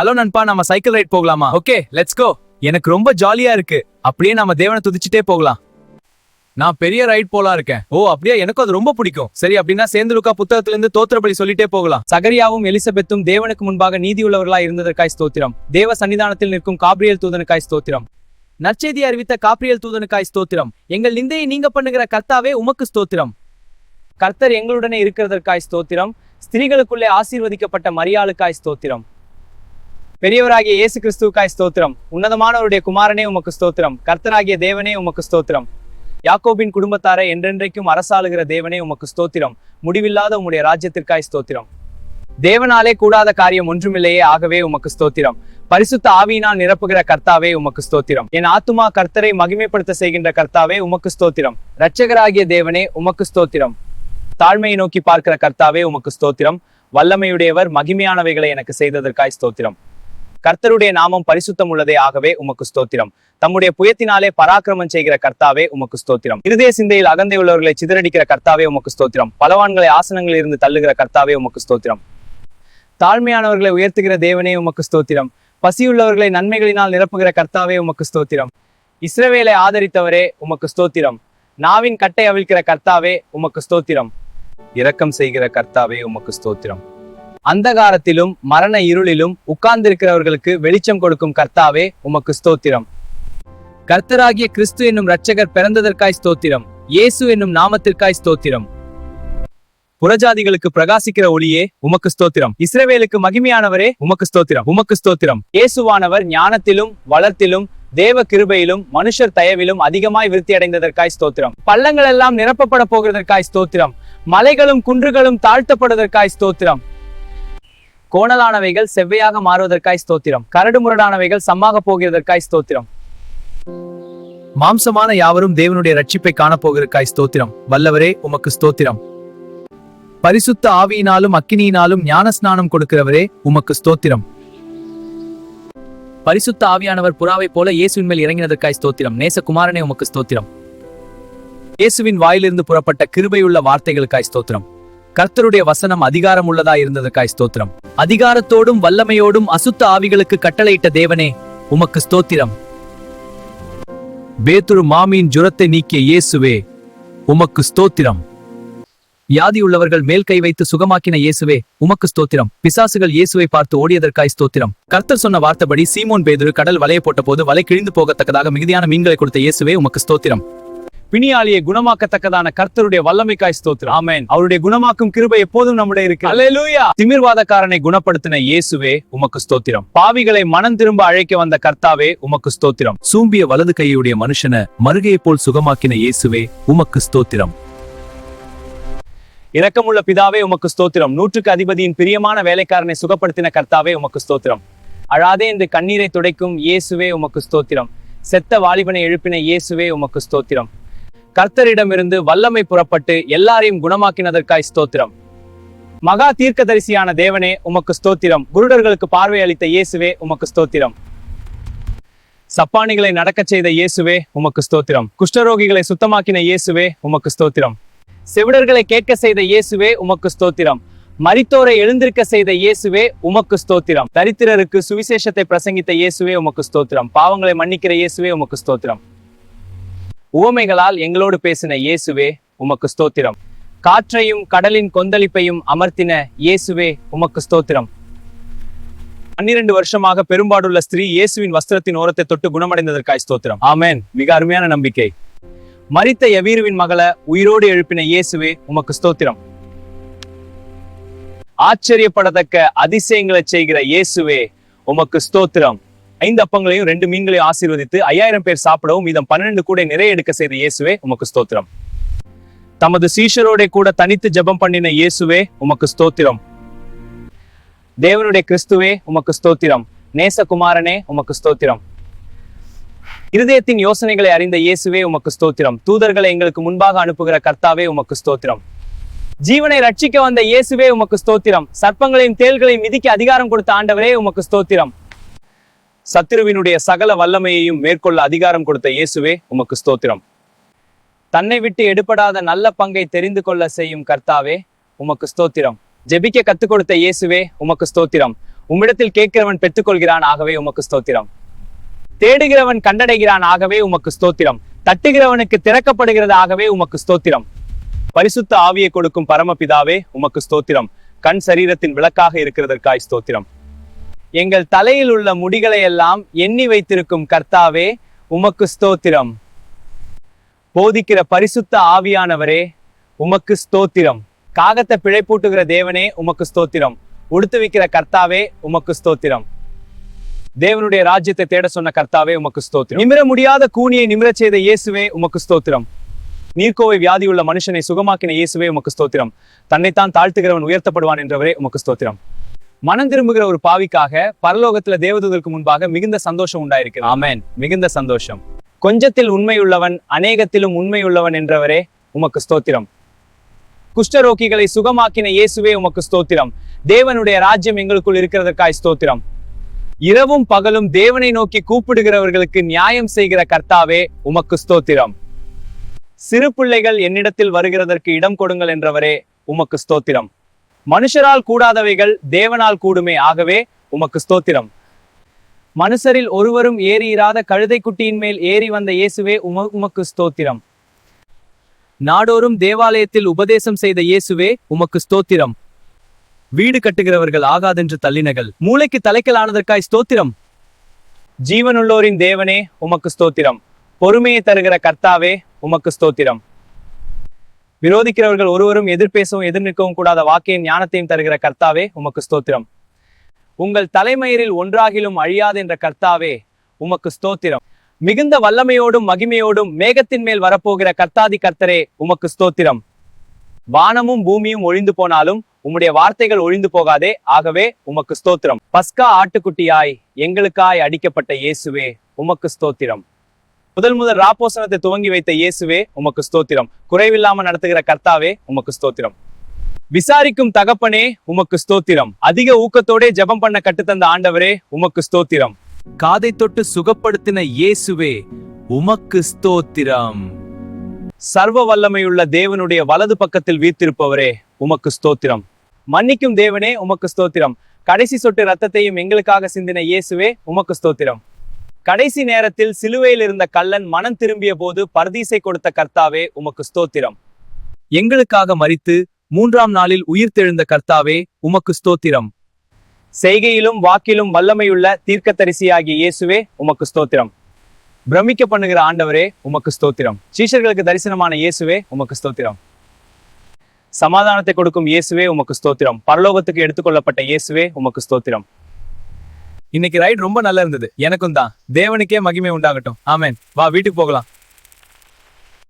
Hello நண்பா, நம்ம cycle ride போகலாமா? Okay, let's go. எனக்கு ரொம்ப ஜாலியா இருக்கு. அப்படியே நம்ம தேவனை துதிச்சுட்டே போகலாம். நான் பெரிய ரைட் போலாம் இருக்கேன். ஓ அப்படியே, எனக்கும் அது ரொம்ப பிடிக்கும். சரி, அப்படின்னா சேர்ந்து லூக்கா புத்தகத்திலிருந்து தோத்திரபலி சொல்லிட்டே போகலாம். சகரியாவும் எலிசபெத்தும் தேவனுக்கு முன்பாக நீதியுள்ளவர்களாய் இருந்ததற்காய் ஸ்தோத்திரம். தேவ சன்னிதானத்தில் நிற்கும் காப்ரியேல் தூதனுக்காய் ஸ்தோத்திரம். நற்செய்தி அறிவித்த காப்ரியேல் தூதனுக்காய் ஸ்தோத்திரம். எங்கள் நிந்தையை நீங்க பண்ணுகிற கர்த்தாவே உமக்கு ஸ்தோத்திரம். கர்த்தர் எங்களுடனே இருக்கிறதற்காய் ஸ்தோத்திரம். ஸ்திரீகளுக்குள்ளே ஆசீர்வதிக்கப்பட்ட மரியாளுக்காய் ஸ்தோத்திரம். பெரியவராகிய இயேசு கிறிஸ்துவுக்காய் ஸ்தோத்திரம். உன்னதமானவருடைய குமாரனே உமக்கு ஸ்தோத்திரம். கர்த்தராகிய தேவனே உமக்கு ஸ்தோத்திரம். யாக்கோபின் குடும்பத்தாரை என்றென்றைக்கும் அரசாளுகிற தேவனே உமக்கு ஸ்தோத்திரம். முடிவில்லாத உம்முடைய ராஜ்யத்திற்காய் ஸ்தோத்திரம். தேவனாலே கூடாத காரியம் ஒன்றுமில்லையே, ஆகவே உமக்கு ஸ்தோத்திரம். பரிசுத்த ஆவியினால் நிரப்புகிற கர்த்தாவே உமக்கு ஸ்தோத்திரம். என் ஆத்துமா கர்த்தரை மகிமைப்படுத்த செய்கின்ற கர்த்தாவே உமக்கு ஸ்தோத்திரம். இரட்சகராகிய தேவனே உமக்கு ஸ்தோத்திரம். தாழ்மையை நோக்கி பார்க்கிற கர்த்தாவே உமக்கு ஸ்தோத்திரம். வல்லமையுடையவர் மகிமையானவைகளை எனக்கு செய்ததற்காய் ஸ்தோத்திரம். கர்த்தருடைய நாமம் பரிசுத்தம் உள்ளதே, ஆகவே உமக்கு ஸ்தோத்திரம். தம்முடைய புயத்தினாலே பராக்கிரமம் செய்கிற கர்த்தாவே உமக்கு ஸ்தோத்திரம். இருதய சிந்தையில் அகந்தை உள்ளவர்களை சிதறடிக்கிற கர்த்தாவே உமக்கு ஸ்தோத்திரம். பலவான்களை ஆசனங்களில் இருந்து தள்ளுகிற கர்த்தாவே உமக்கு ஸ்தோத்திரம். தாழ்மையானவர்களை உயர்த்துகிற தேவனே உமக்கு ஸ்தோத்திரம். பசியுள்ளவர்களை நன்மைகளினால் நிரப்புகிற கர்த்தாவே உமக்கு ஸ்தோத்திரம். இஸ்ரவேலை ஆதரித்தவரே உமக்கு ஸ்தோத்திரம். நாவின் கட்டை அவிழ்க்கிற கர்த்தாவே உமக்கு ஸ்தோத்திரம். இரக்கம் செய்கிற கர்த்தாவே உமக்கு ஸ்தோத்திரம். அந்தகாரத்திலும் மரண இருளிலும் உட்கார்ந்திருக்கிறவர்களுக்கு வெளிச்சம் கொடுக்கும் கர்த்தாவே உமக்கு ஸ்தோத்திரம். கர்த்தராகிய கிறிஸ்து என்னும் இரட்சகர் பிறந்ததற்காய் ஸ்தோத்திரம். இயேசு என்னும் நாமத்திற்காய் ஸ்தோத்திரம். புறஜாதிகளுக்கு பிரகாசிக்கிற ஒளியே உமக்கு ஸ்தோத்திரம். இஸ்ரவேலுக்கு மகிமையானவரே உமக்கு ஸ்தோத்திரம். உமக்கு ஸ்தோத்திரம். இயேசுவானவர் ஞானத்திலும் வளர்த்திலும் தேவ கிருபையிலும் மனுஷர் தயவிலும் அதிகமாய் விருத்தி அடைந்ததற்காய் ஸ்தோத்திரம். பள்ளங்கள் எல்லாம் நிரப்பப்பட போகிறதற்காய் ஸ்தோத்திரம். மலைகளும் குன்றுகளும் தாழ்த்தப்படுவதற்காய் ஸ்தோத்திரம். கோணலானவைகள் செவ்வையாக மாறுவதற்காய் ஸ்தோத்திரம். கரடு முரடானவைகள் சம்மாக போகிறதற்காய் ஸ்தோத்திரம். மாம்சமான யாவரும் தேவனுடைய ரட்சிப்பை காணப்போகிறதற்காய் ஸ்தோத்திரம். வல்லவரே உமக்கு ஸ்தோத்திரம். பரிசுத்த ஆவியினாலும் அக்கினியினாலும் ஞான ஸ்நானம் கொடுக்கிறவரே உமக்கு ஸ்தோத்திரம். பரிசுத்த ஆவியானவர் புறாவை போல இயேசுவின் மேல் இறங்கினதற்காய் ஸ்தோத்திரம். நேசகுமாரனே உமக்கு ஸ்தோத்திரம். இயேசுவின் வாயிலிருந்து புறப்பட்ட கிருபையுள்ள வார்த்தைகளுக்காய் ஸ்தோத்திரம். கர்த்தருடைய வசனம் அதிகாரம் உள்ளதா இருந்ததற்காய் ஸ்தோத்திரம். அதிகாரத்தோடும் வல்லமையோடும் அசுத்த ஆவிகளுக்கு கட்டளையிட்ட தேவனே உமக்கு ஸ்தோத்திரம். பேதுரு மாமியின் ஜுரத்தை நீக்கிய இயேசுவே உமக்கு ஸ்தோத்திரம். வியாதியுள்ளவர்கள் மேல் கை வைத்து சுகமாக்கின இயேசுவே உமக்கு ஸ்தோத்திரம். பிசாசுகள் இயேசுவை பார்த்து ஓடியதற்காய் ஸ்தோத்திரம். கர்த்தர் சொன்ன வார்த்தைப்படி சீமோன் பேதுரு கடல் வலையை போட்ட போது வலை கிழிந்து போகத்தக்கதாக மிகுதியான மீன்களை கொடுத்த இயேசுவே உமக்கு ஸ்தோத்திரம். பிணியாளியை குணமாக்கத்தக்கதான கர்த்தருடைய வல்லமைக்காய் ஸ்தோத்திரம். ஆமென். அவருடைய குணமாக்கும் கிருபை எப்போதும் நம்முடைய இருக்கு. அல்லேலூயா. திமிர்வாதக்காரனை குணப்படுத்தின இயேசுவே உமக்கு ஸ்தோத்திரம். பாவிகளை மனம் திரும்ப அழைக்க வந்த கர்த்தாவே உமக்கு ஸ்தோத்திரம். சூம்பிய வலது கையுடைய மனுஷனை மருகையை போல் சுகமாக்கின இயேசுவே உமக்கு ஸ்தோத்திரம். இரக்கமுள்ள பிதாவே உமக்கு ஸ்தோத்திரம். 100க்கு அதிபதியின் பிரியமான வேலைக்காரனை சுகப்படுத்தின கர்த்தாவே உமக்கு ஸ்தோத்திரம். அழாதே என்று கண்ணீரை துடைக்கும் இயேசுவே உமக்கு ஸ்தோத்திரம். செத்த வாலிபனை எழுப்பின இயேசுவே உமக்கு ஸ்தோத்திரம். கர்த்தரிடமிருந்து வல்லமை புறப்பட்டு எல்லாரையும் குணமாக்கினதற்காய் ஸ்தோத்திரம். மகா தீர்க்கதரிசியான தேவனே உமக்கு ஸ்தோத்திரம். குருடர்களுக்கு பார்வை அளித்த இயேசுவே உமக்கு ஸ்தோத்திரம். சப்பானிகளை நடக்கச் செய்த இயேசுவே உமக்கு ஸ்தோத்திரம். குஷ்டரோகிகளை சுத்தமாக்கின இயேசுவே உமக்கு ஸ்தோத்திரம். செவிடர்களை கேட்க செய்த இயேசுவே உமக்கு ஸ்தோத்திரம். மரித்தோரை எழுந்திருக்க செய்த இயேசுவே உமக்கு ஸ்தோத்திரம். தரித்திரருக்கு சுவிசேஷத்தை பிரசங்கித்த இயேசுவே உமக்கு ஸ்தோத்திரம். பாவங்களை மன்னிக்கிற இயேசுவே உமக்கு ஸ்தோத்திரம். உவமைகளால் எங்களோடு பேசின இயேசுவே உமக்கு ஸ்தோத்திரம். காற்றையும் கடலின் கொந்தளிப்பையும் அமர்த்தின இயேசுவே உமக்கு ஸ்தோத்திரம். 12 வருஷமாக பெரும்பாடுள்ள ஸ்திரீ இயேசுவின் வஸ்திரத்தின் ஓரத்தை தொட்டு குணமடைந்ததற்காய் ஸ்தோத்திரம். ஆமென். மிக அருமையான நம்பிக்கை. மரித்த யவீருவின் மகளை உயிரோடு எழுப்பின இயேசுவே உமக்கு ஸ்தோத்திரம். ஆச்சரியப்படத்தக்க அதிசயங்களை செய்கிற இயேசுவே உமக்கு ஸ்தோத்திரம். 5 அப்பங்களையும் 2 மீன்களையும் ஆசீர்வதித்து 5000 பேர் சாப்பிடவும் மீதம் 12 கூட நிறைய எடுக்க செய்த இயேசுவே உமக்கு ஸ்தோத்திரம். தமது சீஷரோட கூட தனித்து ஜெபம் பண்ணின இயேசுவே உமக்கு ஸ்தோத்திரம். தேவனுடைய கிறிஸ்துவே உமக்கு ஸ்தோத்திரம். நேசகுமாரனே உமக்கு ஸ்தோத்திரம். இருதயத்தின் யோசனைகளை அறிந்த இயேசுவே உமக்கு ஸ்தோத்திரம். தூதர்களை எங்களுக்கு முன்பாக அனுப்புகிற கர்த்தாவே உமக்கு ஸ்தோத்திரம். ஜீவனை ரட்சிக்க வந்த இயேசுவே உமக்கு ஸ்தோத்திரம். சர்ப்பங்களையும் தேள்களையும் மிதிக்க அதிகாரம் கொடுத்த ஆண்டவரே உமக்கு ஸ்தோத்திரம். சத்துருவினுடைய சகல வல்லமையையும் மேற்கொள்ள அதிகாரம் கொடுத்த இயேசுவே உமக்கு ஸ்தோத்திரம். தன்னை விட்டு எடுபடாத நல்ல பங்கை தெரிந்து கொள்ள செய்யும் கர்த்தாவே உமக்கு ஸ்தோத்திரம். ஜெபிக்க கத்துக் கொடுத்த இயேசுவே உமக்கு ஸ்தோத்திரம். உம்மிடத்தில் கேட்கிறவன் பெற்றுக்கொள்கிறான், ஆகவே உமக்கு ஸ்தோத்திரம். தேடுகிறவன் கண்டடைகிறான், ஆகவே உமக்கு ஸ்தோத்திரம். தட்டுகிறவனுக்கு திறக்கப்படுகிறது, ஆகவே உமக்கு ஸ்தோத்திரம். பரிசுத்த ஆவியை கொடுக்கும் பரமபிதாவே உமக்கு ஸ்தோத்திரம். கண் சரீரத்தின் விளக்காக இருக்கிறதற்காய் ஸ்தோத்திரம். எங்கள் தலையில் உள்ள முடிகளை எல்லாம் எண்ணி வைத்திருக்கும் கர்த்தாவே உமக்கு ஸ்தோத்திரம். போதிக்கிற பரிசுத்த ஆவியானவரே உமக்கு ஸ்தோத்திரம். காகத்தை பிழைப்பூட்டுகிற தேவனே உமக்கு ஸ்தோத்திரம். உடுத்து வைக்கிற கர்த்தாவே உமக்கு ஸ்தோத்திரம். தேவனுடைய ராஜ்யத்தை தேட சொன்ன கர்த்தாவே உமக்கு ஸ்தோத்திரம். நிமிர முடியாத கூனியை நிமிரச் செய்த இயேசுவே உமக்கு ஸ்தோத்திரம். நீர்க்கோவை வியாதியுள்ள மனுஷனை சுகமாக்கின இயேசுவே உமக்கு ஸ்தோத்திரம். தன்னைத்தான் தாழ்த்துகிறவன் உயர்த்தப்படுவான் என்றவரே உமக்கு ஸ்தோத்திரம். மனம் திரும்புகிற ஒரு பாவிக்காக பரலோகத்துல தேவதூதருக்கு முன்பாக மிகுந்த சந்தோஷம் உண்டாயிருக்கு. ஆமென். மிகுந்த சந்தோஷம். கொஞ்சத்தில் உண்மையுள்ளவன் அநேகத்திலும் உண்மையுள்ளவன் என்றவரே உமக்கு ஸ்தோத்திரம். குஷ்டரோகிகளை சுகமாக்கின இயேசுவே உமக்கு ஸ்தோத்திரம். தேவனுடைய ராஜ்யம் எங்களுக்குள் இருக்கிறதற்காய் ஸ்தோத்திரம். இரவும் பகலும் தேவனை நோக்கி கூப்பிடுகிறவர்களுக்கு நியாயம் செய்கிற கர்த்தாவே உமக்கு ஸ்தோத்திரம். சிறு பிள்ளைகள் என்னிடத்தில் வருகிறதற்கு இடம் கொடுங்கள் என்றவரே உமக்கு ஸ்தோத்திரம். மனுஷரால் கூடாதவைகள் தேவனால் கூடுமே, ஆகவே உமக்கு ஸ்தோத்திரம். மனுஷரில் ஒருவரும் ஏறியிராத கழுதை குட்டியின் மேல் ஏறி வந்த இயேசுவே உமக்கு ஸ்தோத்திரம். நாடோறும் தேவாலயத்தில் உபதேசம் செய்த இயேசுவே உமக்கு ஸ்தோத்திரம். வீடு கட்டுகிறவர்கள் ஆகாதென்று தள்ளினகள் மூளைக்கு தலைக்கலானதற்காய் ஸ்தோத்திரம். ஜீவனுள்ளோரின் தேவனே உமக்கு ஸ்தோத்திரம். பொறுமையை தருகிற கர்த்தாவே உமக்கு ஸ்தோத்திரம். விரோதிக்கிறவர்கள் ஒருவரும் எதிர்பேசவும் எதிர் நிற்கவும் கூடாத வாக்கையும் ஞானத்தையும் தருகிற கர்த்தாவே உமக்கு ஸ்தோத்திரம். உங்கள் தலைமயிரில் ஒன்றாகிலும் அழியாதென்ற கர்த்தாவே உமக்கு ஸ்தோத்திரம். மிகுந்த வல்லமையோடும் மகிமையோடும் மேகத்தின் மேல் வரப்போகிற கர்த்தாதி கர்த்தரே உமக்கு ஸ்தோத்திரம். வானமும் பூமியும் ஒழிந்து போனாலும் உம்முடைய வார்த்தைகள் ஒழிந்து போகாதே, ஆகவே உமக்கு ஸ்தோத்திரம். பஸ்கா ஆட்டுக்குட்டியாய் எங்களுக்காய் அடிக்கப்பட்ட இயேசுவே உமக்கு ஸ்தோத்திரம். முதல் ராப்போசனத்தை துவங்கி வைத்த இயேசுவே உமக்கு ஸ்தோத்திரம். குறைவில்லாம நடத்துகிற கர்த்தாவே உமக்கு ஸ்தோத்திரம். விசாரிக்கும் தகப்பனே உமக்கு ஸ்தோத்திரம். அதிக ஊக்கத்தோட ஜெபம் பண்ண கட்டுத்தந்த ஆண்டவரே உமக்கு ஸ்தோத்திரம். காதை தொட்டு சுகப்படுத்தின இயேசுவே உமக்கு ஸ்தோத்திரம். சர்வ வல்லமையுள்ள தேவனுடைய வலது பக்கத்தில் வீற்றிருப்பவரே உமக்கு ஸ்தோத்திரம். மன்னிக்கும் தேவனே உமக்கு ஸ்தோத்திரம். கடைசி சொட்டு ரத்தத்தையும் எங்களுக்காக சிந்தின இயேசுவே உமக்கு ஸ்தோத்திரம். கடைசி நேரத்தில் சிலுவையில் இருந்த கள்ளன் மனம் திரும்பிய போது பரதீசை கொடுத்த கர்த்தாவே உமக்கு ஸ்தோத்திரம். எங்களுக்காக மரித்து 3ஆம் நாளில் உயிர்த்தெழுந்த கர்த்தாவே உமக்கு ஸ்தோத்திரம். செய்கையிலும் வாக்கிலும் வல்லமையுள்ள தீர்க்கதரிசியாகிய இயேசுவே உமக்கு ஸ்தோத்திரம். பிரமிக்க பண்ணுகிற ஆண்டவரே உமக்கு ஸ்தோத்திரம். சீஷர்களுக்கு தரிசனமான இயேசுவே உமக்கு ஸ்தோத்திரம். சமாதானத்தை கொடுக்கும் இயேசுவே உமக்கு ஸ்தோத்திரம். பரலோகத்துக்கு எடுத்துக்கொள்ளப்பட்ட இயேசுவே உமக்கு ஸ்தோத்திரம். இன்னைக்கு ரைட் ரொம்ப நல்லா இருந்தது. எனக்கும் தான். தேவனுக்கே மகிமை உண்டாகட்டும். ஆமென். வா வீட்டுக்கு போகலாம்.